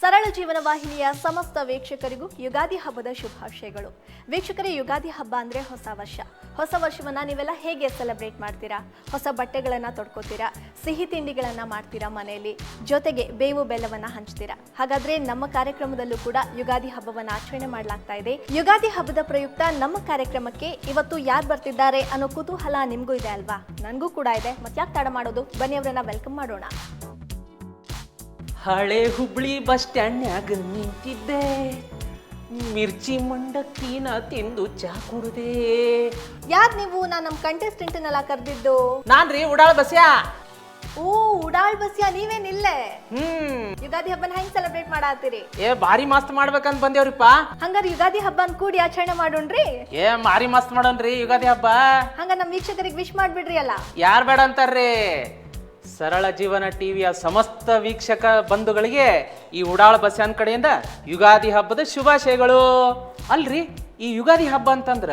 ಸರಳ ಜೀವನ ವಾಹಿನಿಯ ಸಮಸ್ತ ವೀಕ್ಷಕರಿಗೂ ಯುಗಾದಿ ಹಬ್ಬದ ಶುಭಾಶಯಗಳು. ವೀಕ್ಷಕರೇ, ಯುಗಾದಿ ಹಬ್ಬ ಅಂದ್ರೆ ಹೊಸ ವರ್ಷ. ಹೊಸ ವರ್ಷವನ್ನ ನೀವೆಲ್ಲ ಹೇಗೆ ಸೆಲೆಬ್ರೇಟ್ ಮಾಡ್ತೀರಾ? ಹೊಸ ಬಟ್ಟೆಗಳನ್ನ ತೊಡ್ಕೋತೀರಾ, ಸಿಹಿ ತಿಂಡಿಗಳನ್ನ ಮಾಡ್ತೀರಾ ಮನೆಯಲ್ಲಿ, ಜೊತೆಗೆ ಬೇವು ಬೆಲ್ಲವನ್ನ ಹಂಚ್ತೀರಾ. ಹಾಗಾದ್ರೆ ನಮ್ಮ ಕಾರ್ಯಕ್ರಮದಲ್ಲೂ ಕೂಡ ಯುಗಾದಿ ಹಬ್ಬವನ್ನ ಆಚರಣೆ ಮಾಡಲಾಗ್ತಾ ಇದೆ. ಯುಗಾದಿ ಹಬ್ಬದ ಪ್ರಯುಕ್ತ ನಮ್ಮ ಕಾರ್ಯಕ್ರಮಕ್ಕೆ ಇವತ್ತು ಯಾರು ಬರ್ತಿದ್ದಾರೆ ಅನ್ನೋ ಕುತೂಹಲ ನಿಮ್ಗೂ ಇದೆ ಅಲ್ವಾ? ನನಗೂ ಕೂಡ ಇದೆ. ಮತ್ತೆ ಯಾಕೆ ತಡ ಮಾಡೋದು, ಬನ್ನಿ ಅವರನ್ನ ವೆಲ್ಕಮ್ ಮಾಡೋಣ. ಹಳೆ ಹುಬ್ಳಿ ಬಸ್ ಸ್ಟ್ಯಾಂಡ್ನ್ಯಾಗ ನಿಂತಿದ್ದೆ, ಮಿರ್ಚಿ ಮಂಡಕ್ಕಿನ ತಿಂದು ಚಾ ಕುಡ್ದೆ. ಯಾರ್ ನೀವು? ನಾನು ನಮ್ಮ ಕಂಟೆಸ್ಟೆಂಟ್ನೆಲ್ಲ ಕರೆದಿದ್ದು. ನಾನ್ರಿ ಉಡಾಳ ಬಸ್ಯಾ. ಓ, ಉಡಾಳ್ ಬಸ್ಯಾ, ನೀವೇನಿಲ್ಲೇ? ಯುಗಾದಿ ಹಬ್ಬನ ಹೆಂಗ್ ಸೆಲೆಬ್ರೇಟ್ ಮಾಡಾತ್ತೀರಿ? ಭಾರಿ ಮಸ್ತ್ ಮಾಡ್ಬೇಕಂತ ಬಂದೇವ್ರಿಪ್ಪ. ಹಂಗಾರ ಯುಗಾದಿ ಹಬ್ಬನ್ ಕೂಡಿ ಆಚರಣೆ ಮಾಡೋಣ್ರಿ. ಭಾರಿ ಮಸ್ತ್ ಮಾಡೋಣ್ರಿ ಯುಗಾದಿ ಹಬ್ಬ. ಹಂಗ ನಮ್ ವೀಕ್ಷಕರಿಗೆ ವಿಶ್ ಮಾಡ್ಬಿಡ್ರಿ ಅಲ್ಲ. ಯಾರ್ ಬೇಡ ಅಂತಾರ್ರಿ? ಸರಳ ಜೀವನ ಟಿವಿಯ ಸಮಸ್ತ ವೀಕ್ಷಕ ಬಂಧುಗಳಿಗೆ ಈ ಉಡಾಳ ಬಸ್ಯಾನ್ ಕಡೆಯಿಂದ ಯುಗಾದಿ ಹಬ್ಬದ ಶುಭಾಶಯಗಳು. ಅಲ್ರಿ, ಈ ಯುಗಾದಿ ಹಬ್ಬ ಅಂತಂದ್ರ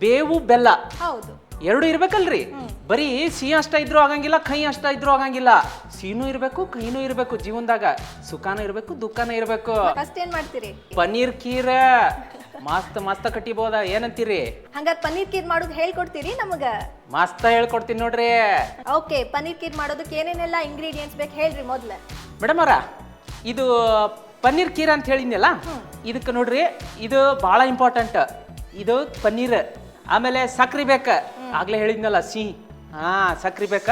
ಬೇವು ಬೆಲ್ಲ ಹೌದು ಎರಡು ಇರ್ಬೇಕಲ್ರಿ. ಬರೀ ಸಿಹಿ ಅಷ್ಟ ಇದ್ರು ಆಗಂಗಿಲ್ಲ, ಕಹಿ ಅಷ್ಟ ಇದ್ರು ಆಗಂಗಿಲ್ಲ. ಸಿಹಿನೂ ಇರ್ಬೇಕು, ಕಹಿನೂ ಇರ್ಬೇಕು. ಜೀವನದಾಗ ಸುಖಾನೂ ಇರ್ಬೇಕು, ದುಃಖನೂ ಇರ್ಬೇಕು. ಅಷ್ಟೇನ್ ಮಾಡ್ತೀರಿ? ಪನ್ನೀರ್ ಖೀರ ಮಸ್ತ್ ಮಸ್ತ್ ಕಟ್ಟಿಬೋದ, ಏನಂತೀರಿ? ಹಂಗಾರ ಪನ್ನೀರ್ ಖೀರ್ ಮಾಡೋದು ಹೇಳ್ಕೊಡ್ತೀರಿ ನಮಗ? ಮಸ್ತ್ ಹೇಳ್ಕೊಡ್ತೀನಿ ನೋಡ್ರಿ. ಓಕೆ, ಪನ್ನೀರ್ ಖೀರ್ ಮಾಡೋದಕ್ಕೆ ಏನೇನೆಲ್ಲ ಇಂಗ್ರೀಡಿಯೆಂಟ್ಸ್ ಬೇಕು ಹೇಳ್ರಿ ಮೊದ್ಲ. ಮೇಡಮ್ ಅವರ, ಇದು ಪನ್ನೀರ್ ಖೀರ್ ಅಂತ ಹೇಳಿದ್ನಲ್ಲ, ಇದಕ್ಕೆ ನೋಡ್ರಿ, ಇದು ಬಹಳ ಇಂಪಾರ್ಟೆಂಟ್. ಇದು ಪನ್ನೀರ್, ಆಮೇಲೆ ಸಕ್ರಿ ಬೇಕ, ಆಗ್ಲೇ ಹೇಳಿದ್ನಲ್ಲ ಸಿಹಿ, ಸಕ್ರಿ ಬೇಕ.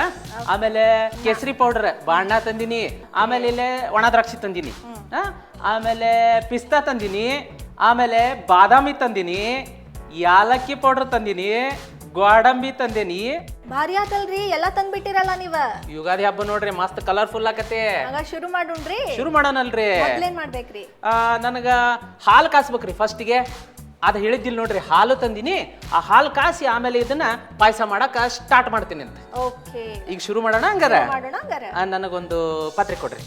ಆಮೇಲೆ ಕೇಸರಿ ಪೌಡರ್ ಬಾಣ್ಣ ತಂದಿನಿ, ಆಮೇಲೆ ಇಲ್ಲೇ ಒಣ ದ್ರಾಕ್ಷಿ ತಂದಿನಿ, ಆಮೇಲೆ ಪಿಸ್ತಾ ತಂದಿನಿ, ಆಮೇಲೆ ಬಾದಾಮಿ ತಂದಿನಿ, ಯಾಲಕ್ಕಿ ಪೌಡರ್ ತಂದಿನಿ, ಗೋಡಂಬಿ ತಂದೇನಿ. ಭಾರಿ ಆತಲ್ರಿ, ಎಲ್ಲಾ ತಂದ್ಬಿಟ್ಟಿರಲ್ಲ ನೀವ. ಯುಗಾದಿ ಹಬ್ಬ ನೋಡ್ರಿ ಮಸ್ತ್ ಕಲರ್ಫುಲ್ ಆಕತೆ. ಶುರು ಮಾಡೋಣ್ರಿ. ಶುರು ಮಾಡೋಣಲ್ರಿ. ಏನ್ ಮಾಡ್ಬೇಕ್ರಿ? ನನಗ ಹಾಲು ಕಾಸ್ಬೇಕ್ರಿ ಫಸ್ಟ್ಗೆ. ಅದು ಹೇಳಿದ್ದಿಲ್ಲ ನೋಡ್ರಿ, ಹಾಲು ತಂದಿನಿ. ಆ ಹಾಲು ಕಾಸಿ ಆಮೇಲೆ ಇದನ್ನ ಪಾಯಸ ಮಾಡಕ ಸ್ಟಾರ್ಟ್ ಮಾಡ್ತೀನಿ ಅಂತ. ಓಕೆ, ಈಗ ಶುರು ಮಾಡೋಣ ಹಂಗಾರ. ನನಗೊಂದು ಪಾತ್ರೆ ಕೊಡ್ರಿ.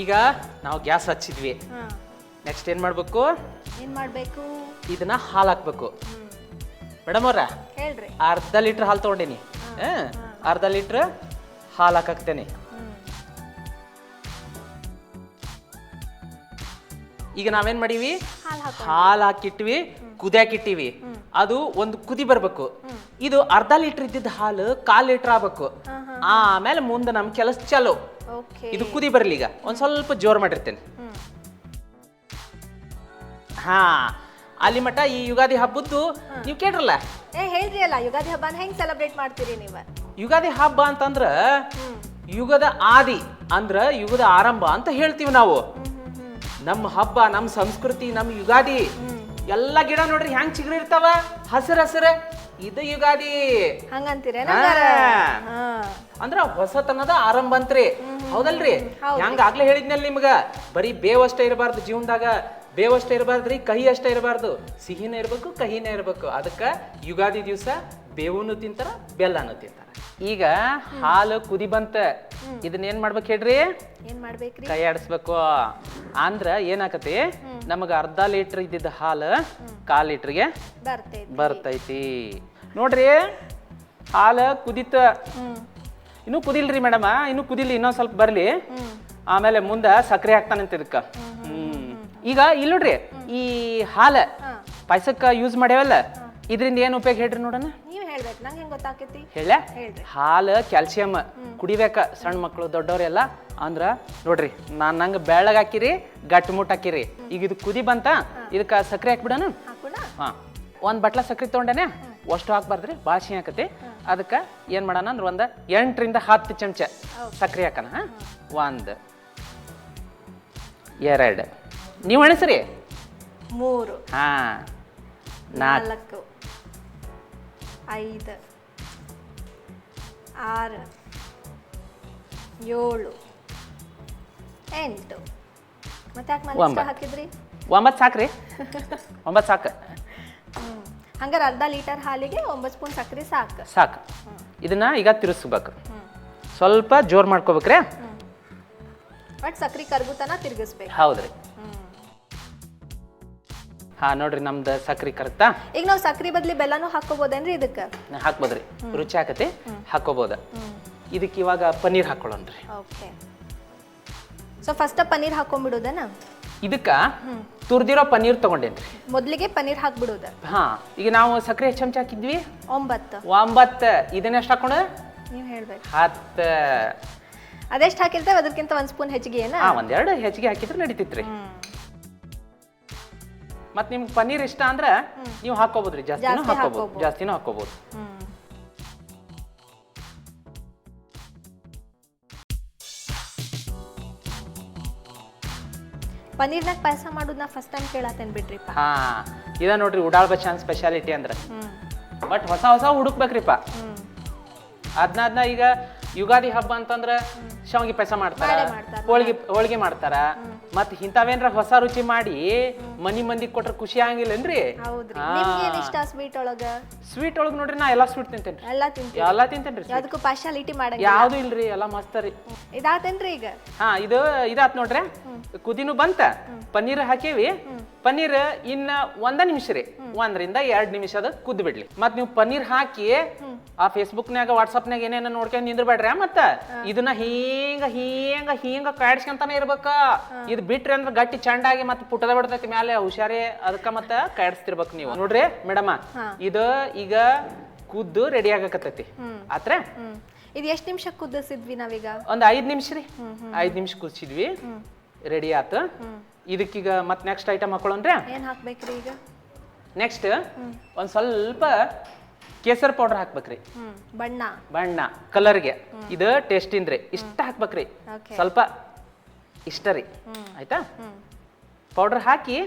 ಈಗ ನಾವು ಗ್ಯಾಸ್ ಹಚ್ಚಿದ್ವಿ. ನೆಕ್ಸ್ಟ್ ಏನ್ ಮಾಡ್ಬೇಕು? ಇದನ್ನ ಹಾಲು ಹಾಕ್ಬೇಕು. ಮೇಡಮ್ ಅವ್ರ, ಹೇಳ್ರಿ. ಅರ್ಧ ಲೀಟರ್ ಹಾಲು ತಗೊಂಡೇನಿ. ಅರ್ಧ ಲೀಟರ್ ಹಾಲು ಹಾಕಾಕ್ತೇನೆ. ಈಗ ನಾವೇನ್ ಮಾಡೀವಿ? ಹಾಲು ಹಾಕಿಟ್ವಿ, ಕುದಿಯಾಕಿಟ್ಟಿವಿ. ಅದು ಒಂದು ಕುದಿ ಬರ್ಬೇಕು. ಇದು ಅರ್ಧ ಲೀಟರ್ ಇದ್ದಿದ್ದ ಹಾಲು 1/4 ಲೀಟರ್ ಆಗ್ಬೇಕು. ಆಮೇಲೆ ಮುಂದೆ ನಮ್ ಕೆಲಸ ಚಾಲು. ಇದು ಕುದಿ ಬರ್ಲಿ. ಈಗ ಒಂದ್ ಸ್ವಲ್ಪ ಜೋರ್ ಮಾಡಿರ್ತೇನೆ. ಅಲ್ಲಿ ಮಟ್ಟ ಈ ಯುಗಾದಿ ಹಬ್ಬದ್ದು ನೀವು ಕೇಳ್ರಲ್ಲ. ಹೇಳ್ರಿ ಅಲ್ಲ, ಯುಗಾದಿ ಹಬ್ಬ ಹೆಂಗ್ ಸೆಲೆಬ್ರೇಟ್ ಮಾಡ್ತೀರಿ ನೀವ? ಯುಗಾದಿ ಹಬ್ಬ ಅಂತಂದ್ರ ಯುಗದ ಆದಿ ಅಂದ್ರ ಯುಗದ ಆರಂಭ ಅಂತ ಹೇಳ್ತೀವಿ ನಾವು. ನಮ್ಮ ಹಬ್ಬ, ನಮ್ಮ ಸಂಸ್ಕೃತಿ, ನಮ್ಮ ಯುಗಾದಿ. ಎಲ್ಲಾ ಗಿಡ ನೋಡ್ರಿ ಹೆಂಗ್ ಚಿಗುರಿ ಇರ್ತಾವ, ಹಸಿರ ಹಸಿರ. ಇದು ಯುಗಾದಿ ಹಂಗಂತೀರ? ಅಂದ್ರ ಹೊಸತನದ ಆರಂಭ ಅಂತ್ರಿ. ಹೌದಲ್ರಿ? ಹೆಂಗ ಆಗ್ಲೇ ಹೇಳಿದ್ನಲ್ಲ ನಿಮ್ಗ, ಬರೀ ಬೇವಷ್ಟೇ ಇರಬಾರ್ದು ಜೀವನದಾಗ. ಬೇವಷ್ಟೇ ಇರಬಾರ್ದ್ರಿ, ಕಹಿ ಅಷ್ಟೇ ಇರಬಾರ್ದು. ಸಿಹಿನೇ ಇರ್ಬೇಕು, ಕಹಿನೇ ಇರ್ಬೇಕು. ಅದಕ್ಕ ಯುಗಾದಿ ದಿವಸ ಬೇವುನು ತಿಂತಾರ, ಬೆಲ್ಲನು ತಿಂತಾರ. ಈಗ ಹಾಲು ಕುದಿ ಬಂತ. ಇದನ್ನ ಏನ್ ಮಾಡ್ಬೇಕು ಹೇಳ್ರಿ? ಕೈ ಆಡಿಸ್ಬೇಕು. ಅಂದ್ರ ಏನಾಕತಿ, ನಮಗ ಅರ್ಧ ಲೀಟರ್ ಇದ್ದಿದ್ದ ಹಾಲು 1/4 ಲೀಟರ್ಗೆ ಬರ್ತೈತಿ. ನೋಡ್ರಿ, ಹಾಲು ಕುದಿತ. ಇನ್ನೂ ಕುದಿಲ್ರಿ ಮೇಡಮ್, ಇನ್ನೂ ಕುದಿಲಿ, ಇನ್ನೊಂದ್ ಸ್ವಲ್ಪ ಬರ್ಲಿ. ಆಮೇಲೆ ಮುಂದ ಸಕ್ಕರೆ ಹಾಕ್ತಾನಂತ ಇದಕ್ಕ. ಈಗ ಇಲ್ಲಿ ನೋಡ್ರಿ, ಈ ಹಾಲು ಪಾಯಸಕ್ಕ ಯೂಸ್ ಮಾಡ್ಯಾವಲ್ಲ, ಇದರಿಂದ ಏನ್ ಉಪಯೋಗ ಹೇಳ್ರಿ ನೋಡೋಣ. ಹೇಳ, ಹಾಲು ಕ್ಯಾಲ್ಸಿಯಂ, ಕುಡಿಬೇಕ ಸಣ್ಣ ಮಕ್ಕಳು ದೊಡ್ಡವ್ರೆಲ್ಲ. ಅಂದ್ರ ನೋಡ್ರಿ, ನಾನ್ ನಂಗೆ ಬೆಳ್ಳಗ್ ಹಾಕಿರಿ, ಗಟ್ಟಿ ಮುಟ್ಟ ಹಾಕಿರಿ. ಈಗ ಇದು ಕುದಿ ಬಂತ, ಇದಕ್ಕ ಸಕ್ಕರೆ ಹಾಕ್ಬಿಡೋಣ. ಒಂದ್ ಬಟ್ಲ ಸಕ್ಕರೆ ತಗೊಂಡೇನೆ, ಅಷ್ಟು ಹಾಕ್ಬಾರ್ದ್ರಿ, ಭಾಳ ಸಿಹಿ ಹಾಕತಿ. ಅದಕ್ಕ ಏನ್ ಮಾಡೋಣ ಅಂದ್ರೆ ಒಂದ್ 8 ರಿಂದ 10 ಚಮಚ ಸಕ್ಕರೆ ಹಾಕೋಣ. 1 2, ನೀವು ಅಣಿಸ್ರಿ. 3, 4, 5, 6, 7, 8. ಮತ್ತೆ ಹಾಕಿದ್ರಿ? 9 ಸಾಕ್ರಿ. 9 ಸಾಕು. ಹಂಗಾರೆ ಅರ್ಧ ಲೀಟರ್ ಹಾಲಿಗೆ 9 ಸ್ಪೂನ್ ಸಕ್ಕರೆ ಬಟ್ ಸಕ್ರಿ ಕರ್ಗುತನ ತಿರ್ಗಿಸ್ಬೇಕು. ಹೌದ್ರಿ. ಹಾ ನೋಡ್ರಿ ನಮ್ದು ಸಕ್ರಿ ಕರಗ್ತಾ. ಈಗ ನಾವು ಸಕ್ರಿ ಬದ್ಲಿ ಬೆಲ್ಲನೂ ಹಾಕೋಬೋದೇನ್ರಿ ಇದಕ್ಕೆ? ಹಾಕ್ಬೋದ್ರಿ, ರುಚಿ ಆಕತಿ, ಹಾಕೋಬೋದ. ಇದಕ್ಕೆ ಇವಾಗ ಪನ್ನೀರ್ ಹಾಕೊಳ್ಳೋಣ್ರಿ. ಓಕೆ, ಸೊ ಫಸ್ಟ್ ಪನ್ನೀರ್ ಹಾಕೊಂಡ್ಬಿಡೋದನ? ಇದಕ್ಕ ತುರ್ದಿರೋ ಪನ್ನೀರ್ ತಗೊಂಡೇನ್ರಿ. ಮೊದ್ಲಿಗೆ ಪನ್ನೀರ್ ಹಾಕ್ಬಿಡೋದ? ಹಾ, ಈಗ ನಾವು ಸಕ್ರೆ ಎಷ್ಟು ಚಮಚ ಹಾಕಿದ್ವಿ? 9. ಇದನ್ನ ಎಷ್ಟು ಹಾಕೊಂಡು? ನೀವು ಹೇಳ್ಬೇಕು. 10. ಅದೆಷ್ಟು ಹಾಕಿರ್ತೇವೆ ಅದಕ್ಕಿಂತ 1 ಸ್ಪೂನ್ ಹೆಚ್ಚಿಗೆ ಏನ? ಒಂದೆರಡು ಹೆಚ್ಚಿಗೆ ಹಾಕಿದ್ರೆ ನಡೀತಿತ್ರಿ. ಮತ್ ನಿಮ್ಗೆ ಪನ್ನೀರ್ ಇಷ್ಟ ಅಂದ್ರ ನೀವು ಹಾಕೋಬಹುದ್ರಿ, ಜಾಸ್ತಿನೂ ಹಾಕೋಬಹುದು. ಪನ್ನೀರ್ನಾಗ ಪಾಯಸ ಮಾಡೋದನ್ನ ಫಸ್ಟ್ ಟೈಮ್ ಕೇಳತ್ತೇನ್ ಬಿಡ್ರಿಪ್ಪ. ಹಾ, ಇದ ನೋಡ್ರಿ ಉಡಾಳ್ ಬಚಾನ್ ಸ್ಪೆಷಾಲಿಟಿ ಅಂದ್ರ. ಬಟ್ ಹೊಸ ಹುಡುಕ್ಬೇಕ್ರಿಪ್ಪ. ಅದ್ನ ಈಗ ಯುಗಾದಿ ಹಬ್ಬ ಅಂತಂದ್ರ ಶಾವಿಗೆ ಪಾಯಸ ಮಾಡ್ತಾರ, ಹೋಳಿಗೆ ಮಾಡ್ತಾರ. ಮತ್ ಇಂಥವೇನ್ರ ಹೊಸ ರುಚಿ ಮಾಡಿ ಮಂದಿ ಕೊಟ್ರ ಖುಷಿ ಆಗಂಗಿಲ್ಲನ್ರಿ? ಸ್ವೀಟ್ ಒಳಗ ನೋಡ್ರಿ ನಾ ಎಲ್ಲಾ ಸ್ವೀಟ್ ತಿಂತೇನ್ರಿ. ಎಲ್ಲಾ ತಿಂತೇನ್ರಿ. ಅದಕ್ಕೂ ಪಾರ್ಶಾಲಿಟಿ ಮಾಡಂಗ ಯಾವ್ದು ಇಲ್ರಿ, ಎಲ್ಲಾ ಮಸ್ತ್ ರೀ. ಇದಾತೇನ್ರಿ ಈಗ? ಹಾ, ಇದಾತ್ ನೋಡ್ರಿ. ಕುದಿನೂ ಬಂತ, ಪನ್ನೀರ್ ಹಾಕೇವಿ. ಪನ್ನೀರ್ ಇನ್ನ 1 ನಿಮಿಷ ರೀ, 1 ರಿಂದ 2 ನಿಮಿಷ ಅದ ಕುದ್ ಬಿಡ್ಲಿ. ಮತ್ ನೀವು ಪನ್ನೀರ್ ಹಾಕಿ ಆ ಫೇಸ್ಬುಕ್ನಾಗ ವಾಟ್ಸಪ್ನಾಗ ಏನೇನ ನೋಡ್ಕೊಂಡ್ ನಿಂದ್ರಬೇಡ್ರಿ. ಮತ್ತ ಇದನ್ನ ಹಿಂಗ ಕಾಡ್ಸ್ಕೊಂತಾನೆ ಇರ್ಬೇಕ. ಇದು ಬಿಟ್ರಿ ಅಂದ್ರ ಗಟ್ಟಿ ಚಂಡಾಗಿ ಮತ್ ಪುಟದ ಬಿಡ್ತೈತಿ ಮ್ಯಾಲೆ. ಹುಷಾರಿ, ಅದಕ್ಕ ಮತ್ತ ಕಾಡ್ಸ್ತಿರ್ಬೇಕು ನೀವು. ನೋಡ್ರಿ ಮೇಡಮ, ಇದು ಈಗ ಕುದ್ದು ರೆಡಿ ಆಗಕತ್ತೈತಿ. ಆತ್ರ ಇದು ಎಷ್ಟ್ ನಿಮಿಷ ಕುದಿಸಿದ್ವಿ ನಾವೀಗ? ಒಂದ್ 5 ನಿಮಿಷ ರೀ. 5 ನಿಮಿಷ ಕುದಿಸಿದ್ವಿ, ರೆಡಿ ಆತ. ಇದಕ್ಕೀಗ ಮತ್ ನೆಕ್ಸ್ಟ್ ಐಟಮ್ ಹಾಕೊಳ್ಳೋಣ್ರಿ. ಏನ್ ಹಾಕ್ಬೇಕ್ರಿ ಈಗ? ನೆಕ್ಸ್ಟ್ ಒಂದ್ ಸ್ವಲ್ಪ ಕೇಸರ್ ಪೌಡರ್ ಹಾಕ್ಬೇಕ್ರಿ. ಬಣ್ಣ ಕಲರ್ಗೆ. ಇದು ಟೇಸ್ಟಿಂದ್ರಿ. ಇಷ್ಟ ಹಾಕ್ಬೇಕ್ರಿ, ಸ್ವಲ್ಪ ಇಷ್ಟ ರೀ. ಆಯ್ತಾ? ಪೌಡರ್ ಹಾಕಿ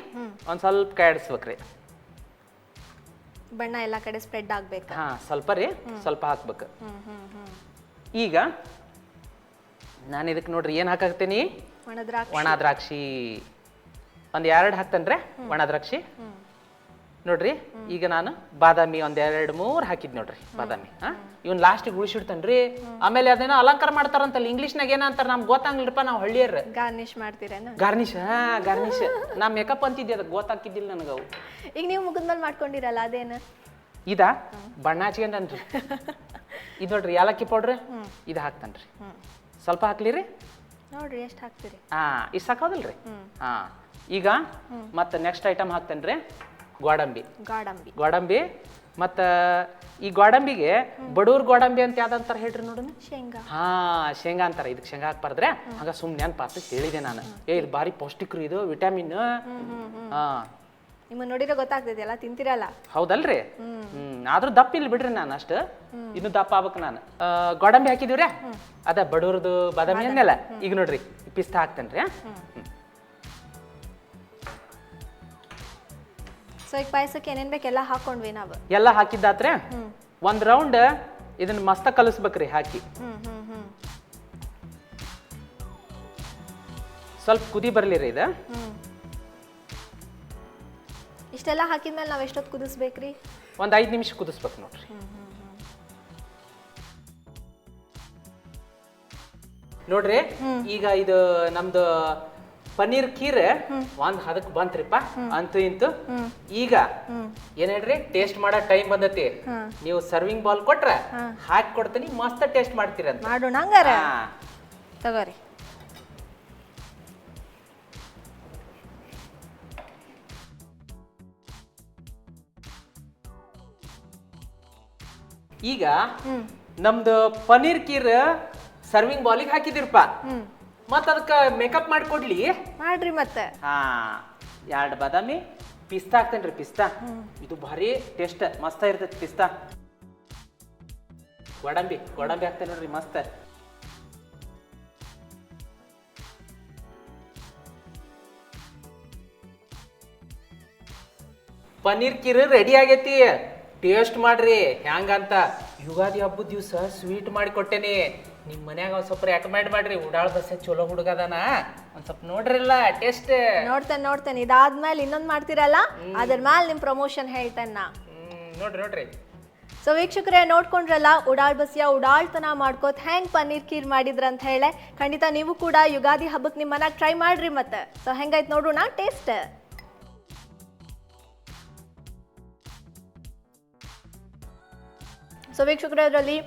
ಒಂದ್ ಸ್ವಲ್ಪ ಕಾಯಿಸ್ಬೇಕ್ರಿ. ಬಣ್ಣ ಎಲ್ಲಾ ಕಡೆ ಸ್ಪ್ರೆಡ್ ಆಗ್ಬೇಕು. ಹಾ, ಸ್ವಲ್ಪ ರೀ, ಸ್ವಲ್ಪ ಹಾಕ್ಬೇಕು. ಈಗ ನಾನು ಇದಕ್ಕೆ ನೋಡ್ರಿ ಏನ್ ಹಾಕಾಕ್ತೇನಿ? ಒಣ ದ್ರಾಕ್ಷಿ ಒಂದ್ 2 ಹಾಕ್ತೇನ್ರಿ. ಒಣ ದ್ರಾಕ್ಷಿ ನೋಡ್ರಿ. ಈಗ ನಾನು ಬಾದಾಮಿ ಒಂದ್ 2-3 ಹಾಕಿದ್ ನೋಡ್ರಿ. ಬಾದಾಮಿ ಇವನ್ ಲಾಸ್ಟಿಗೆ ಉಳಿಸಿಡ್ತೇನ್ರಿ. ಆಮೇಲೆ ಅದೇನೋ ಅಲಂಕಾರ ಮಾಡ್ತಾರಂತಲ್ಲ, ಇಂಗ್ಲಿಷ್ನಾಗ ಏನ ಅಂತಾರ ನಮ್ಗೆ ಗೊತ್ತಾಗ್ಲಿರಪ್ಪ. ನಾವು ಹಳ್ಳಿಯರ್ ಗಾರ್ನಿಶ್ ಮಾಡ್ತೀರೇನ? ಗಾರ್ನಿಶ್ ನಾ ಮೇಕಪ್ ಅಂತಿದ್ದೆ, ಅದಕ್ಕೆ ಗೊತ್ತಾಗ್ತಿದ್ದಿಲ್ಲ ನನಗೆ ಅವು. ಈಗ ನೀವು ಮುಗಿದ್ಮೇಲೆ ಮಾಡ್ಕೊಂಡಿರಲ್ಲ, ಅದೇನ? ಇದ ಬಣ್ಣ ಹಚ್ಕೊಂಡನ್ರಿ. ಇದು ನೋಡ್ರಿ ಯಾಲಕ್ಕಿ ಪೌಡ್ರ್, ಇದು ಹಾಕ್ತೇನ್ರಿ. ಸ್ವಲ್ಪ ಹಾಕ್ಲಿರಿ. ನೋಡ್ರಿ ಎಷ್ಟು ಹಾಕ್ತೀರಿ? ಇಷ್ಟು ಸಾಕೋದಲ್ರಿ. ಹಾ, ಈಗ ಮತ್ತೆ ನೆಕ್ಸ್ಟ್ ಐಟಮ್ ಹಾಕ್ತೇನ್ರಿ. ಗೋಡಂಬಿ. ಮತ್ತ ಈ ಗೋಡಂಬಿಗೆ ಬಡೂರ್ ಗೋಡಂಬಿ ಅಂತ ಯಾವ್ದಂತಾರ ಹೇಳ್ರಿ ನೋಡೋಣ? ಶೇಂಗಾ. ಹಾ, ಶೇಂಗಾ ಅಂತಾರ. ಇದಕ್ಕೆ ಶೇಂಗಾ ಹಾಕ್ಬಾರ್ದ್ರೆ ಹಂಗ ಸುಮ್ನೆ ನೆನ್ಪಾತ ಹೇಳಿದೆ ನಾನು. ಇದು ಬಾರಿ ಪೌಷ್ಟಿಕ್ರಿ, ಇದು ವಿಟಮಿನ್. ಹಾ, ನಿಮ್ಮ ನೋಡಿದ್ರೆ ಗೊತ್ತಾಗ್ತದೆ, ಎಲ್ಲ ತಿಂತಿರಲ್ಲ. ಹೌದಲ್ರಿ? ಆದ್ರೂ ದಪ್ಪ ಇಲ್ಲಿ ಬಿಡ್ರಿ. ನಾನು ಅಷ್ಟ ಇನ್ನು ದಪ್ಪ ಆಗ್ಬೇಕು ನಾನು. ಗೋಡಂಬಿ ಹಾಕಿದಿವ್ರಿ, ಅದ ಬಡೂರ್ದು ಬಾದಾಮಿ ಅನ್ನೆಲ್ಲ. ಈಗ ನೋಡ್ರಿ ಪಿಸ್ತಾ ಹಾಕ್ತೇನ್ರಿ. ಸೊ ಈಗ ಪಾಯಸಕ್ಕೆ ಏನೇನ್ ಬೇಕೆಲ್ಲ ಹಾಕೊಂಡ್ವಿ ನಾವು. ಎಲ್ಲ ಹಾಕಿದ್ದಾತ್ರೆ. ಒಂದ್ ರೌಂಡ್ ಇದನ್ನ ಮಸ್ತ ಕಲಿಸ್ಬೇಕ್ರಿ ಹಾಕಿ. ಸ್ವಲ್ಪ ಕುದಿ ಬರ್ಲಿರಿ ಇದು. ಇಷ್ಟೆಲ್ಲ ಹಾಕಿದ್ಮೇಲೆ ನಾವ್ ಎಷ್ಟೊತ್ತು ಕುದಿಸ್ಬೇಕ್ರಿ? ಒಂದ್ 5 ನಿಮಿಷ ಕುದಿಸ್ಬೇಕು ನೋಡ್ರಿ. ನೋಡ್ರಿ ಈಗ ಇದು ನಮ್ದು ಪನ್ನೀರ್ ಖೀರ್ ಒಂದ್ ಹದಕ್ ಬಂತ್ರಿಪ್ಪ. ಅಂತೂ ಇಂತು ಈಗ ಏನ್ ಹೇಳ್ರಿ, ಟೇಸ್ಟ್ ಮಾಡೋ ಟೈಮ್ ಬಂದತಿ. ನೀವು ಸರ್ವಿಂಗ್ ಬಾಲ್ ಕೊಟ್ರ ಹಾಕಿ ಕೊಡ್ತೀನಿ, ಮಸ್ತ್ ಟೇಸ್ಟ್ ಮಾಡ್ತೀರಂತ. ಮಾಡೋಣ ಹಂಗಾರ? ತಗೋರಿ. ಈಗ ನಮ್ದು ಪನ್ನೀರ್ ಖೀರ್ ಸರ್ವಿಂಗ್ ಬಾಲಿಗೆ ಹಾಕಿದಿರಪ್ಪ. ಮತ್ತ ಅದಕ್ಕ ಮೇಕಪ್ ಮಾಡ್ಕೊಡ್ಲಿ ಮಾಡ್ರಿ. ಮತ್ತೆ 2 ಬಾದಾಮಿ, ಪಿಸ್ತಾ ಹಾಕ್ತೇನ್ರಿ. ಪಿಸ್ತಾ ಇದು ಭಾರಿ ಟೇಸ್ಟ್ ಮಸ್ತ್ ಇರ್ತೈತಿ. ಪಿಸ್ತಾ, ಗೋಡಂಬಿ ಹಾಕ್ತೇನೆ ನೋಡ್ರಿ, ಮಸ್ತ್. ಪನ್ನೀರ್ ಖೀರ್ ರೆಡಿ ಆಗೈತಿ. ಟೇಸ್ಟ್ ಮಾಡ್ರಿ ಹ್ಯಾಂಗಂತ. ಯುಗಾದಿ ಹಬ್ಬದ ದಿವಸ ಸ್ವೀಟ್ ಮಾಡಿ ಕೊಟ್ಟೇನಿ. ನಿಮ್ ಮನ್ಯಾಗ ಒಂದ್ ಸ್ವಲ್ಪ ರೆಕಮೆಂಡ್ ಮಾಡ್ರಿ. ಉಡಾಳ್ ಬಸ್ಸೆ ಚಲೋ ಹುಡುಗದಾನ, ಒಂದ್ ಸ್ವಲ್ಪ ನೋಡ್ರಿಲ್ಲ ಟೇಸ್ಟ್. ನೋಡ್ತೇನೆ. ಇದಾದ್ಮೇಲೆ ಇನ್ನೊಂದ್ ಮಾಡ್ತೀರಲ್ಲ, ಅದ್ರ ಮ್ಯಾಲ ನಿಮ್ ಪ್ರಮೋಷನ್ ಹೇಳ್ತೇನೆ ನಾ. ನೋಡ್ರಿ ಸೊ ವೀಕ್ಷಕರೇ ನೋಡ್ಕೊಂಡ್ರಲ್ಲ ಉಡಾಳ್ ಬಸಿಯ ಉಡಾಳ್ತನ ಮಾಡ್ಕೋತ ಹೆಂಗ್ ಪನ್ನೀರ್ ಖೀರ್ ಮಾಡಿದ್ರ ಅಂತ ಹೇಳಿ ಖಂಡಿತ ನೀವು ಕೂಡ ಯುಗಾದಿ ಹಬ್ಬಕ್ಕೆ ನಿಮ್ಮ ಮನ್ಯಾಗ ಟ್ರೈ ಮಾಡ್ರಿ ಮತ್ತೆ. ಸೊ ಹೆಂಗಾಯ್ತು ನೋಡೋಣ ಟೇಸ್ಟ್. ಸೊ ವೀಕ್ಷಕರೇ ಅದರಲ್ಲಿ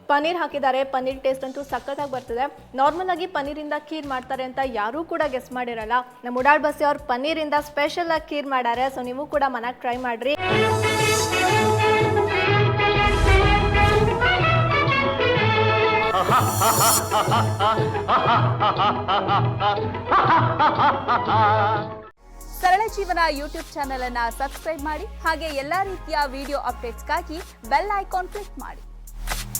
ಪನ್ನೀರ್ ಹಾಕಿದ್ದಾರೆ. ಪನ್ನೀರ್ ಟೇಸ್ಟ್ ಅಂತೂ ಸಖತ್ತಾಗಿ ಬರ್ತದೆ. ನಾರ್ಮಲ್ ಆಗಿ ಪನ್ನೀರಿಂದ ಖೀರ್ ಮಾಡ್ತಾರೆ ಅಂತ ಯಾರೂ ಕೂಡ ಗೆಸ್ ಮಾಡಿರಲ್ಲ. ನಮ್ಮ ಉಡಾಳ್ ಬಸಿ ಅವ್ರು ಪನ್ನೀರಿಂದ ಸ್ಪೆಷಲ್ ಆಗಿ ಖೀರ್ ಮಾಡ್ಯಾರೆ. ಸೊ ನೀವು ಕೂಡ ಮನ್ಯಾಗ ಟ್ರೈ ಮಾಡ್ರಿ. ಸರಳ ಜೀವನ ಯೂಟ್ಯೂಬ್ ಚಾನೆಲ್ ಅನ್ನ ಸಬ್ಸ್ಕ್ರೈಬ್ ಮಾಡಿ ಹಾಗೆ ಎಲ್ಲಾ ರೀತಿಯ ವಿಡಿಯೋ ಅಪ್ಡೇಟ್ಸ್ಗಾಗಿ ಬೆಲ್ ಐಕಾನ್ ಕ್ಲಿಕ್ ಮಾಡಿ.